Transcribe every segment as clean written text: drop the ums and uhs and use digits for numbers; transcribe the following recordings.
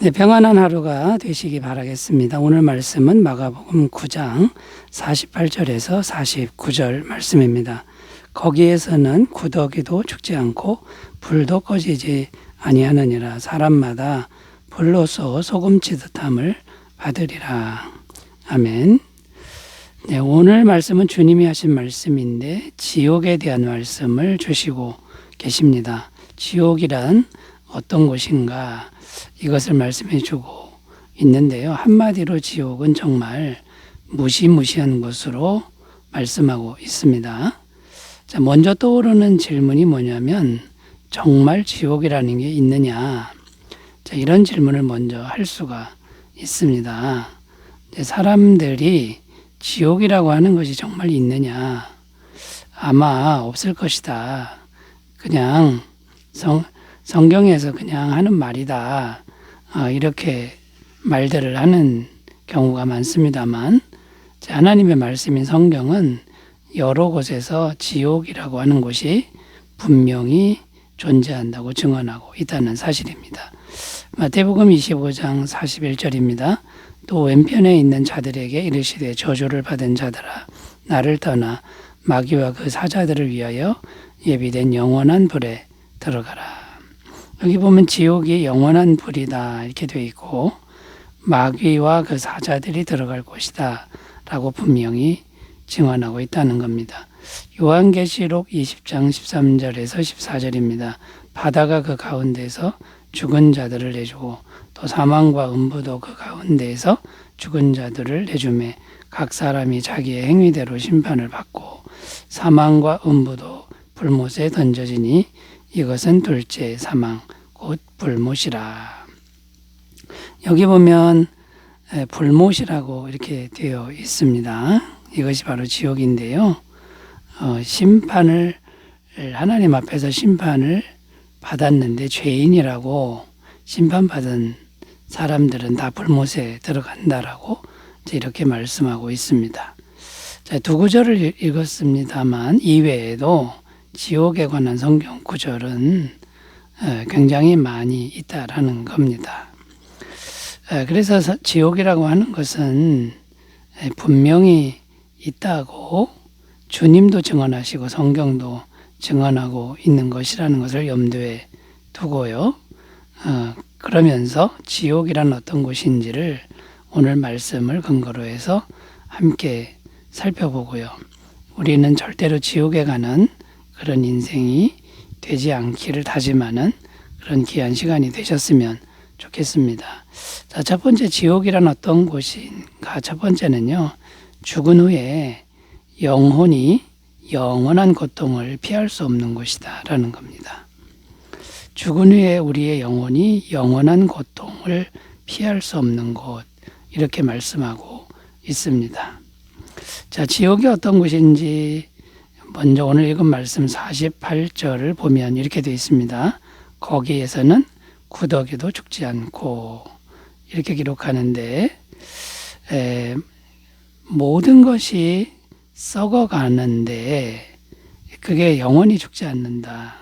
네, 평안한 하루가 되시기 바라겠습니다. 오늘 말씀은 마가복음 9장 48절에서 49절 말씀입니다. 거기에서는 구더기도 죽지 않고 불도 꺼지지 아니하느니라. 사람마다 불로써 소금치듯함을 받으리라. 아멘. 네, 오늘 말씀은 주님이 하신 말씀인데 지옥에 대한 말씀을 주시고 계십니다. 지옥이란 어떤 곳인가 이것을 말씀해 주고 있는데요. 한마디로 지옥은 정말 무시무시한 것으로 말씀하고 있습니다. 자, 먼저 떠오르는 질문이 뭐냐면 정말 지옥이라는 게 있느냐? 자, 이런 질문을 먼저 할 수가 있습니다. 사람들이 지옥이라고 하는 것이 정말 있느냐? 아마 없을 것이다. 그냥 성경에서 그냥 하는 말이다. 이렇게 말들을 하는 경우가 많습니다만 하나님의 말씀인 성경은 여러 곳에서 지옥이라고 하는 곳이 분명히 존재한다고 증언하고 있다는 사실입니다. 마태복음 25장 41절입니다. 또 왼편에 있는 자들에게 이르시되 저주를 받은 자들아 나를 떠나 마귀와 그 사자들을 위하여 예비된 영원한 불에 들어가라. 여기 보면 지옥이 영원한 불이다 이렇게 되어 있고 마귀와 그 사자들이 들어갈 곳이다 라고 분명히 증언하고 있다는 겁니다. 요한계시록 20장 13절에서 14절입니다. 바다가 그 가운데서 죽은 자들을 내주고 또 사망과 음부도 그 가운데에서 죽은 자들을 내주매 각 사람이 자기의 행위대로 심판을 받고 사망과 음부도 불못에 던져지니 이것은 둘째 사망 곧 불못이라. 여기 보면 불못이라고 이렇게 되어 있습니다. 이것이 바로 지옥인데요. 심판을 하나님 앞에서 심판을 받았는데 죄인이라고 심판받은 사람들은 다 불못에 들어간다라고 이렇게 말씀하고 있습니다. 자, 두 구절을 읽었습니다만 이외에도 지옥에 관한 성경 구절은 굉장히 많이 있다라는 겁니다. 그래서 지옥이라고 하는 것은 분명히 있다고 주님도 증언하시고 성경도 증언하고 있는 것이라는 것을 염두에 두고요. 그러면서 지옥이란 어떤 곳인지를 오늘 말씀을 근거로 해서 함께 살펴보고요. 우리는 절대로 지옥에 가는 그런 인생이 되지 않기를 다짐하는 그런 귀한 시간이 되셨으면 좋겠습니다. 자, 첫 번째 지옥이란 어떤 곳인가? 첫 번째는요. 죽은 후에 영혼이 영원한 고통을 피할 수 없는 곳이다 라는 겁니다. 죽은 후에 우리의 영혼이 영원한 고통을 피할 수 없는 곳 이렇게 말씀하고 있습니다. 자, 지옥이 어떤 곳인지 먼저 오늘 읽은 말씀 48절을 보면 이렇게 되어 있습니다. 거기에서는 구더기도 죽지 않고 이렇게 기록하는데 모든 것이 썩어가는데 그게 영원히 죽지 않는다.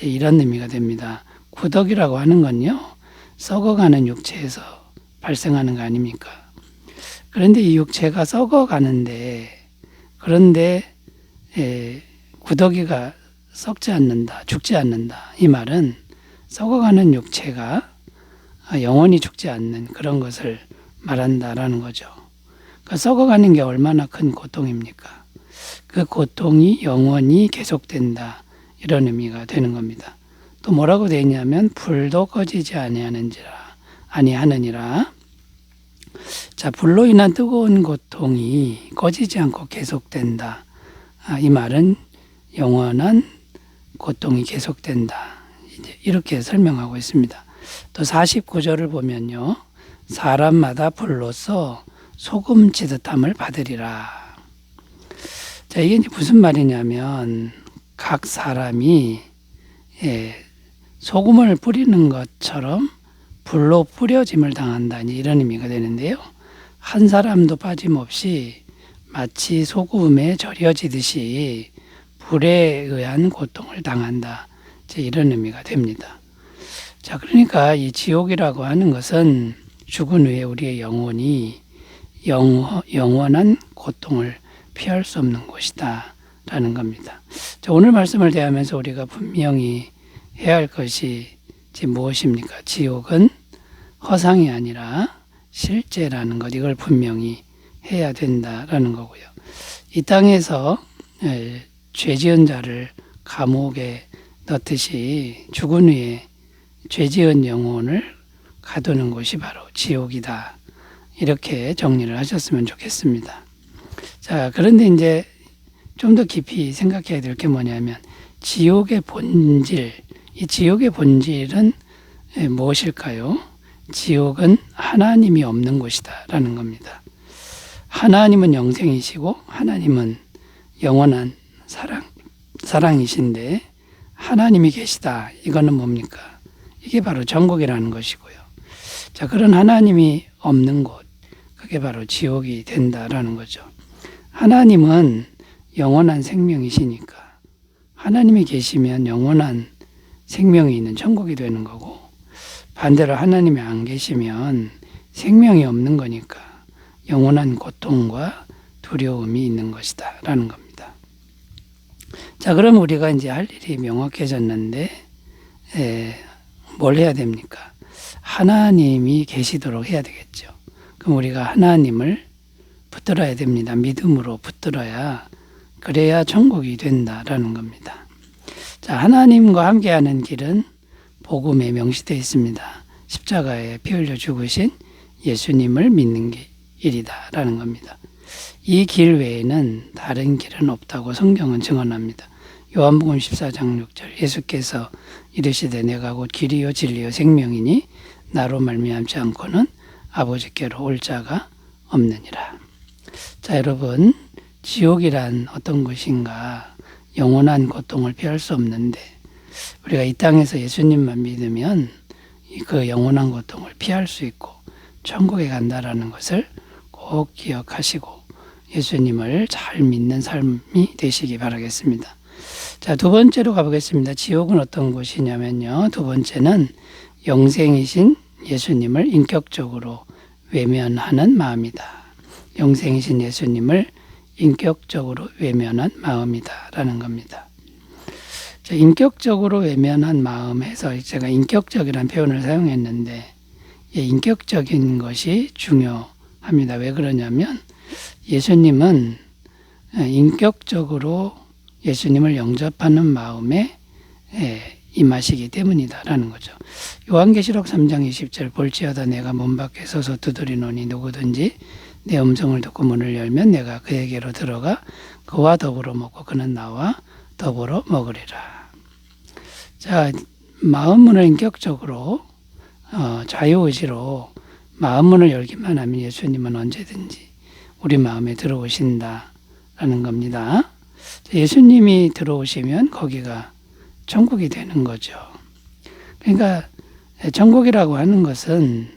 이런 의미가 됩니다. 구더기라고 하는 건요. 썩어가는 육체에서 발생하는 거 아닙니까? 그런데 이 육체가 썩어가는데 그런데 구더기가 썩지 않는다, 죽지 않는다. 이 말은 썩어가는 육체가 영원히 죽지 않는 그런 것을 말한다라는 거죠. 그러니까 썩어가는 게 얼마나 큰 고통입니까? 그 고통이 영원히 계속된다. 이런 의미가 되는 겁니다. 또 뭐라고 되어 있냐면 불도 꺼지지 아니하느니라. 자, 불로 인한 뜨거운 고통이 꺼지지 않고 계속된다. 이 말은 영원한 고통이 계속된다. 이렇게 설명하고 있습니다. 또 49절을 보면요. 사람마다 불로써 소금치듯함을 받으리라. 자, 이게 이제 무슨 말이냐면 각 사람이 소금을 뿌리는 것처럼 불로 뿌려짐을 당한다. 이런 의미가 되는데요. 한 사람도 빠짐없이 마치 소금에 절여지듯이 불에 의한 고통을 당한다. 이런 의미가 됩니다. 자, 그러니까 이 지옥이라고 하는 것은 죽은 후에 우리의 영혼이 영원한 고통을 피할 수 없는 곳이다 라는 겁니다. 자, 오늘 말씀을 대하면서 우리가 분명히 해야 할 것이 무엇입니까? 지옥은 허상이 아니라 실제라는 것, 이걸 분명히 해야 된다라는 거고요. 이 땅에서 죄 지은 자를 감옥에 넣듯이 죽은 후에 죄 지은 영혼을 가두는 곳이 바로 지옥이다. 이렇게 정리를 하셨으면 좋겠습니다. 자, 그런데 이제 좀 더 깊이 생각해야 될 게 뭐냐면 지옥의 본질, 이 지옥의 본질은 무엇일까요? 지옥은 하나님이 없는 곳이다 라는 겁니다. 하나님은 영생이시고 하나님은 영원한 사랑이신데 하나님이 계시다. 이거는 뭡니까? 이게 바로 천국이라는 것이고요. 자, 그런 하나님이 없는 곳, 그게 바로 지옥이 된다라는 거죠. 하나님은 영원한 생명이시니까 하나님이 계시면 영원한 생명이 있는 천국이 되는 거고, 반대로 하나님이 안 계시면 생명이 없는 거니까 영원한 고통과 두려움이 있는 것이다 라는 겁니다. 자, 그럼 우리가 이제 할 일이 명확해졌는데 뭘 해야 됩니까? 하나님이 계시도록 해야 되겠죠. 그럼 우리가 하나님을 붙들어야 됩니다. 믿음으로 붙들어야, 그래야 천국이 된다라는 겁니다. 자, 하나님과 함께하는 길은 복음에 명시되어 있습니다. 십자가에 피 흘려 죽으신 예수님을 믿는 길이다라는 겁니다. 이 길 외에는 다른 길은 없다고 성경은 증언합니다. 요한복음 14장 6절, 예수께서 이르시되 내가 곧 길이요 진리요 생명이니 나로 말미암지 않고는 아버지께로 올 자가 없느니라. 자, 여러분, 지옥이란 어떤 것인가? 영원한 고통을 피할 수 없는데 우리가 이 땅에서 예수님만 믿으면 그 영원한 고통을 피할 수 있고 천국에 간다라는 것을 꼭 기억하시고 예수님을 잘 믿는 삶이 되시기 바라겠습니다. 자, 두 번째로 가보겠습니다. 지옥은 어떤 곳이냐면요, 두 번째는 영생이신 예수님을 인격적으로 외면하는 마음이다. 영생이신 예수님을 인격적으로 외면한 마음이다 라는 겁니다. 자, 인격적으로 외면한 마음에서 제가 인격적이라는 표현을 사용했는데, 인격적인 것이 중요합니다. 왜 그러냐면 예수님은 인격적으로 예수님을 영접하는 마음에 임하시기 때문이다라는 거죠. 요한계시록 3장 20절, 볼지어다 내가 문 밖에 서서 두드리노니 누구든지 내 음성을 듣고 문을 열면 내가 그에게로 들어가 그와 더불어 먹고 그는 나와 더불어 먹으리라. 자, 마음문을 인격적으로 자유의지로 마음문을 열기만 하면 예수님은 언제든지 우리 마음에 들어오신다라는 겁니다. 예수님이 들어오시면 거기가 천국이 되는 거죠. 그러니까 천국이라고 하는 것은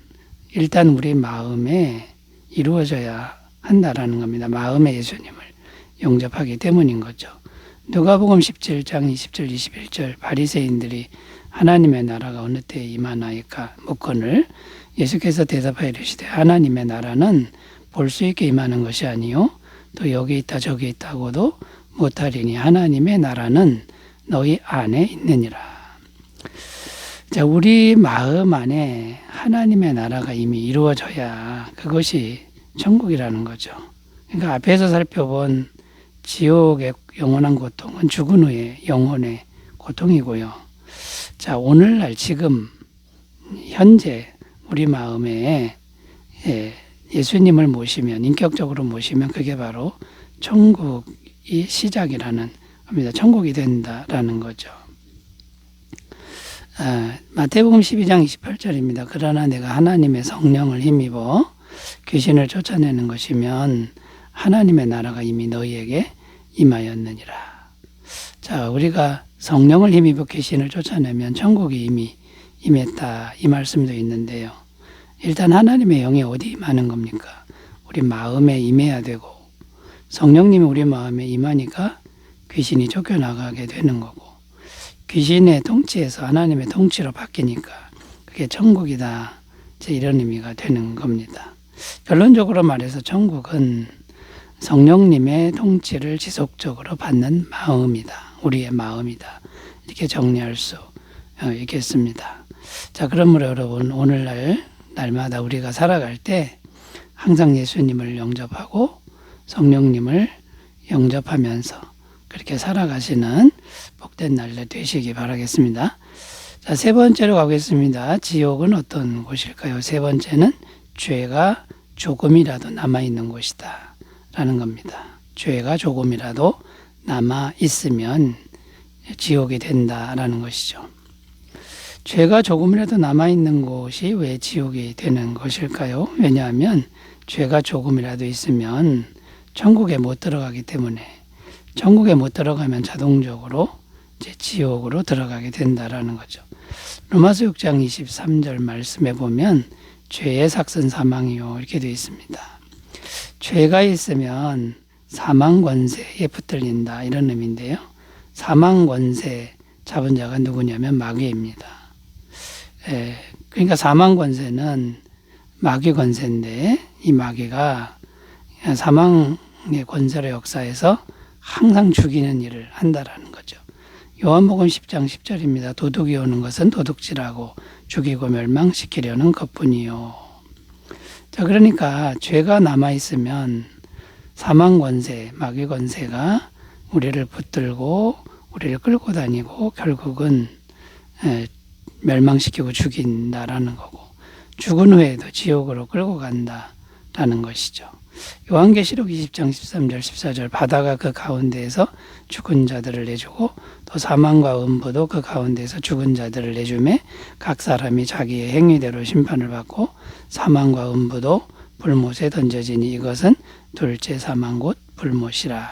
일단 우리 마음에 이루어져야 한다라는 겁니다. 마음에 예수님을 영접하기 때문인 거죠. 누가복음 17장 20절 21절, 바리새인들이 하나님의 나라가 어느 때에 임하나이까 묻거늘 예수께서 대답하여 이르시되 하나님의 나라는 볼 수 있게 임하는 것이 아니요 또 여기 있다 저기 있다고도 못하리니 하나님의 나라는 너희 안에 있느니라. 자, 우리 마음 안에 하나님의 나라가 이미 이루어져야 그것이 천국이라는 거죠. 그러니까 앞에서 살펴본 지옥의 영원한 고통은 죽은 후에 영혼의 고통이고요. 자, 오늘날 지금 현재 우리 마음에 예수님을 모시면, 인격적으로 모시면 그게 바로 천국이 시작이라는 겁니다. 천국이 된다라는 거죠. 마태복음 12장 28절입니다. 그러나 내가 하나님의 성령을 힘입어 귀신을 쫓아내는 것이면 하나님의 나라가 이미 너희에게 임하였느니라. 자, 우리가 성령을 힘입어 귀신을 쫓아내면 천국이 이미 임했다, 이 말씀도 있는데요. 일단 하나님의 영이 어디 임하는 겁니까? 우리 마음에 임해야 되고, 성령님이 우리 마음에 임하니까 귀신이 쫓겨나가게 되는 거고, 귀신의 통치에서 하나님의 통치로 바뀌니까 그게 천국이다. 이런 의미가 되는 겁니다. 결론적으로 말해서 천국은 성령님의 통치를 지속적으로 받는 마음이다. 우리의 마음이다. 이렇게 정리할 수 있겠습니다. 자, 그러므로 여러분 오늘날 날마다 우리가 살아갈 때 항상 예수님을 영접하고 성령님을 영접하면서 그렇게 살아가시는 복된 날들 되시기 바라겠습니다. 자, 세 번째로 가겠습니다. 지옥은 어떤 곳일까요? 세 번째는 죄가 조금이라도 남아있는 곳이다 라는 겁니다. 죄가 조금이라도 남아있으면 지옥이 된다라는 것이죠. 죄가 조금이라도 남아있는 곳이 왜 지옥이 되는 것일까요? 왜냐하면 죄가 조금이라도 있으면 천국에 못 들어가기 때문에, 천국에 못 들어가면 자동적으로 이제 지옥으로 들어가게 된다라는 거죠. 로마서 6장 23절 말씀에 보면 죄의 삭은 사망이요 이렇게 되어 있습니다. 죄가 있으면 사망 권세에 붙들린다 이런 의미인데요. 사망 권세 잡은 자가 누구냐면 마귀입니다. 그러니까 사망 권세는 마귀 권세인데 이 마귀가 사망의 권세의 역사에서 항상 죽이는 일을 한다라는 거죠. 요한복음 10장 10절입니다. 도둑이 오는 것은 도둑질하고 죽이고 멸망시키려는 것뿐이요. 자, 그러니까 죄가 남아있으면 사망 권세, 마귀 권세가 우리를 붙들고 우리를 끌고 다니고 결국은 멸망시키고 죽인다라는 거고, 죽은 후에도 지옥으로 끌고 간다라는 것이죠. 요한계시록 20장 13절 14절 바다가 그 가운데에서 죽은 자들을 내주고 또 사망과 음부도 그 가운데에서 죽은 자들을 내주매 각 사람이 자기의 행위대로 심판을 받고 사망과 음부도 불못에 던져지니 이것은 둘째 사망 곧 불못이라.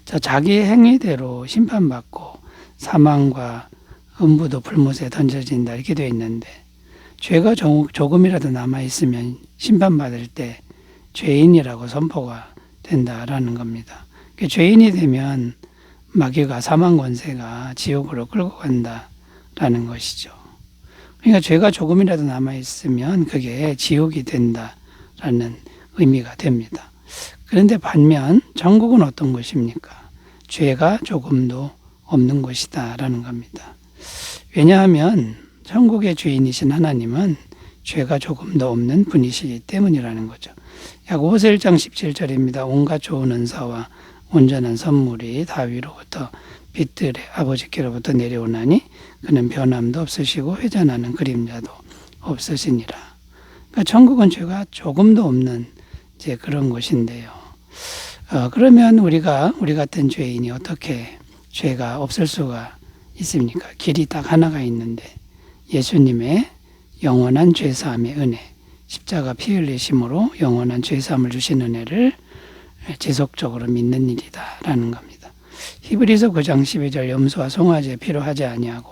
자, 자기의 행위대로 심판받고 사망과 음부도 불못에 던져진다 이렇게 되어 있는데, 죄가 조금이라도 남아있으면 심판받을 때 죄인이라고 선포가 된다라는 겁니다. 죄인이 되면 마귀가 사망 권세가 지옥으로 끌고 간다라는 것이죠. 그러니까 죄가 조금이라도 남아있으면 그게 지옥이 된다라는 의미가 됩니다. 그런데 반면 천국은 어떤 곳입니까? 죄가 조금도 없는 곳이다라는 겁니다. 왜냐하면 천국의 주인이신 하나님은 죄가 조금도 없는 분이시기 때문이라는 거죠. 야고보서 1장 17절입니다. 온갖 좋은 은사와 온전한 선물이 다 위로부터 빛들의 아버지께로부터 내려오나니 그는 변함도 없으시고 회전하는 그림자도 없으시니라. 그러니까 천국은 죄가 조금도 없는 이제 그런 곳인데요. 그러면 우리 같은 죄인이 어떻게 죄가 없을 수가 있습니까? 길이 딱 하나가 있는데 예수님의 영원한 죄사함의 은혜, 십자가 피 흘리심으로 영원한 죄사함을 주신 은혜를 지속적으로 믿는 일이다라는 겁니다. 히브리서 9장 12절 염소와 송아지의 피로 하지 아니하고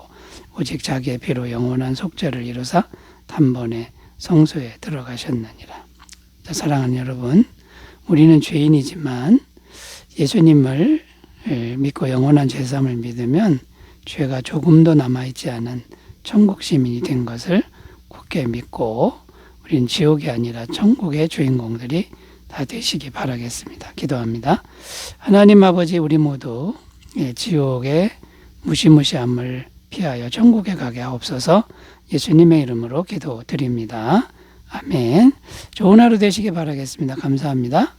오직 자기의 피로 영원한 속죄를 이루사 단번에 성소에 들어가셨느니라. 자, 사랑하는 여러분, 우리는 죄인이지만 예수님을 믿고 영원한 죄사함을 믿으면 죄가 조금도 남아있지 않은 천국 시민이 된 것을 굳게 믿고 우리는 지옥이 아니라 천국의 주인공들이 다 되시기 바라겠습니다. 기도합니다. 하나님 아버지, 우리 모두 지옥의 무시무시함을 피하여 천국에 가게 하옵소서. 예수님의 이름으로 기도드립니다. 아멘. 좋은 하루 되시기 바라겠습니다. 감사합니다.